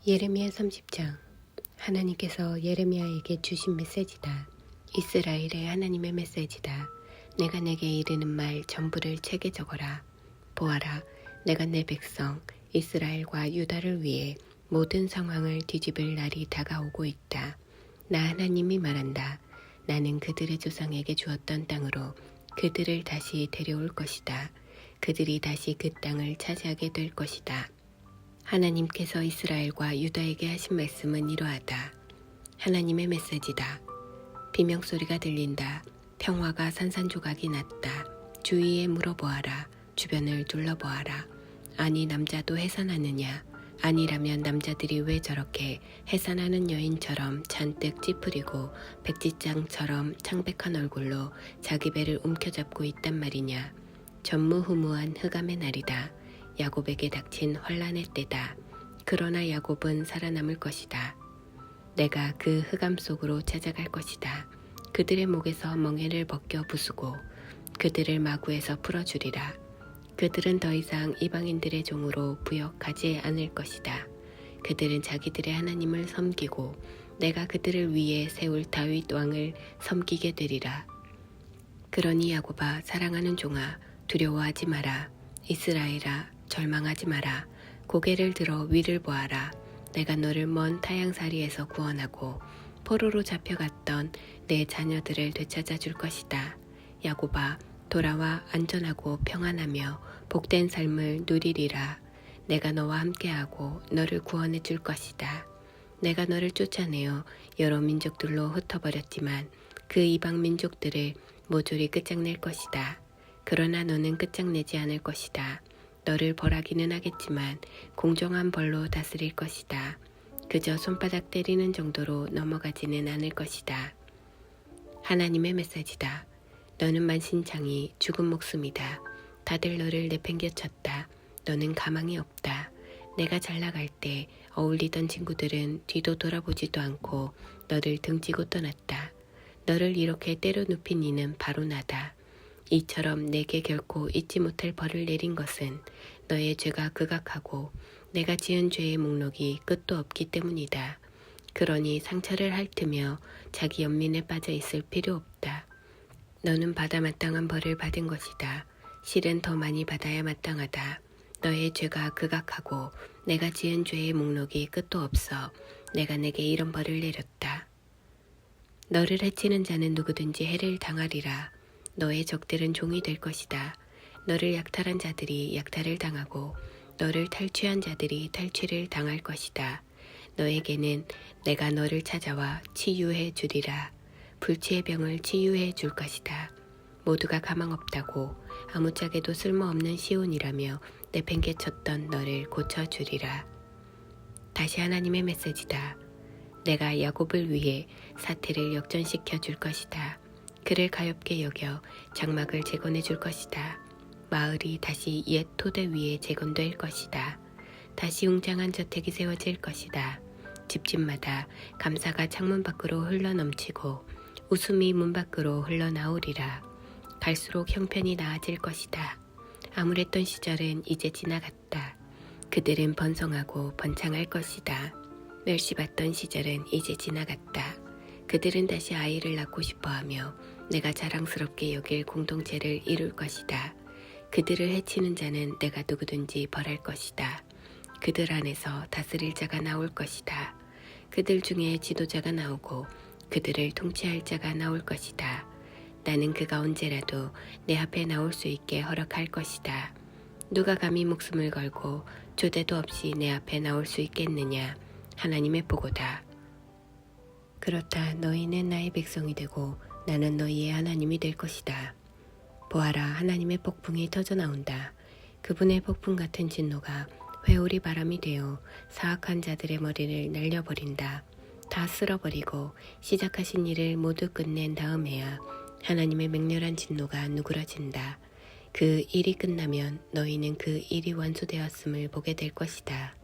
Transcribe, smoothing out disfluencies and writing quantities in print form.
예레미야 30장. 하나님께서 예레미야에게 주신 메시지다. 이스라엘의 하나님의 메시지다. 내가 내게 이르는 말 전부를 책에 적어라. 보아라, 내가 내 백성 이스라엘과 유다를 위해 모든 상황을 뒤집을 날이 다가오고 있다. 나 하나님이 말한다. 나는 그들의 조상에게 주었던 땅으로 그들을 다시 데려올 것이다. 그들이 다시 그 땅을 차지하게 될 것이다. 하나님께서 이스라엘과 유다에게 하신 말씀은 이러하다. 하나님의 메시지다. 비명소리가 들린다. 평화가 산산조각이 났다. 주위에 물어보아라. 주변을 둘러보아라. 아니, 남자도 해산하느냐? 아니라면 남자들이 왜 저렇게 해산하는 여인처럼 잔뜩 찌푸리고 백지장처럼 창백한 얼굴로 자기 배를 움켜잡고 있단 말이냐? 전무후무한 흑암의 날이다. 야곱에게 닥친 환난의 때다. 그러나 야곱은 살아남을 것이다. 내가 그 흑암 속으로 찾아갈 것이다. 그들의 목에서 멍에를 벗겨 부수고 그들을 마구에서 풀어주리라. 그들은 더 이상 이방인들의 종으로 부역하지 않을 것이다. 그들은 자기들의 하나님을 섬기고 내가 그들을 위해 세울 다윗 왕을 섬기게 되리라. 그러니 야곱아, 사랑하는 종아, 두려워하지 마라. 이스라엘아, 절망하지 마라. 고개를 들어 위를 보아라. 내가 너를 먼 타향살이에서 구원하고 포로로 잡혀갔던 내 자녀들을 되찾아 줄 것이다. 야곱아, 돌아와 안전하고 평안하며 복된 삶을 누리리라. 내가 너와 함께하고 너를 구원해 줄 것이다. 내가 너를 쫓아내어 여러 민족들로 흩어버렸지만 그 이방 민족들을 모조리 끝장낼 것이다. 그러나 너는 끝장내지 않을 것이다. 너를 벌하기는 하겠지만 공정한 벌로 다스릴 것이다. 그저 손바닥 때리는 정도로 넘어가지는 않을 것이다. 하나님의 메시지다. 너는 만신창이 죽은 목숨이다. 다들 너를 내팽개쳤다. 너는 가망이 없다. 내가 잘 나갈 때 어울리던 친구들은 뒤도 돌아보지도 않고 너를 등지고 떠났다. 너를 이렇게 때려 눕힌 이는 바로 나다. 이처럼 내게 결코 잊지 못할 벌을 내린 것은 너의 죄가 극악하고 내가 지은 죄의 목록이 끝도 없기 때문이다. 그러니 상처를 핥으며 자기 연민에 빠져 있을 필요 없다. 너는 받아 마땅한 벌을 받은 것이다. 실은 더 많이 받아야 마땅하다. 너의 죄가 극악하고 내가 지은 죄의 목록이 끝도 없어 내가 내게 이런 벌을 내렸다. 너를 해치는 자는 누구든지 해를 당하리라. 너의 적들은 종이 될 것이다. 너를 약탈한 자들이 약탈을 당하고 너를 탈취한 자들이 탈취를 당할 것이다. 너에게는 내가 너를 찾아와 치유해 주리라. 불치의 병을 치유해 줄 것이다. 모두가 가망 없다고 아무짝에도 쓸모없는 시온이라며 내팽개쳤던 너를 고쳐주리라. 다시 하나님의 메시지다. 내가 야곱을 위해 사태를 역전시켜 줄 것이다. 그를 가엾게 여겨 장막을 재건해 줄 것이다. 마을이 다시 옛 토대 위에 재건될 것이다. 다시 웅장한 저택이 세워질 것이다. 집집마다 감사가 창문 밖으로 흘러넘치고 웃음이 문 밖으로 흘러나오리라. 갈수록 형편이 나아질 것이다. 암울했던 시절은 이제 지나갔다. 그들은 번성하고 번창할 것이다. 멸시받던 시절은 이제 지나갔다. 그들은 다시 아이를 낳고 싶어하며 내가 자랑스럽게 여길 공동체를 이룰 것이다. 그들을 해치는 자는 내가 누구든지 벌할 것이다. 그들 안에서 다스릴 자가 나올 것이다. 그들 중에 지도자가 나오고 그들을 통치할 자가 나올 것이다. 나는 그가 언제라도 내 앞에 나올 수 있게 허락할 것이다. 누가 감히 목숨을 걸고 조대도 없이 내 앞에 나올 수 있겠느냐? 하나님의 보고다. 그렇다. 너희는 나의 백성이 되고 나는 너희의 하나님이 될 것이다. 보아라, 하나님의 폭풍이 터져나온다. 그분의 폭풍 같은 진노가 회오리 바람이 되어 사악한 자들의 머리를 날려버린다. 다 쓸어버리고 시작하신 일을 모두 끝낸 다음에야 하나님의 맹렬한 진노가 누그러진다. 그 일이 끝나면 너희는 그 일이 완수되었음을 보게 될 것이다.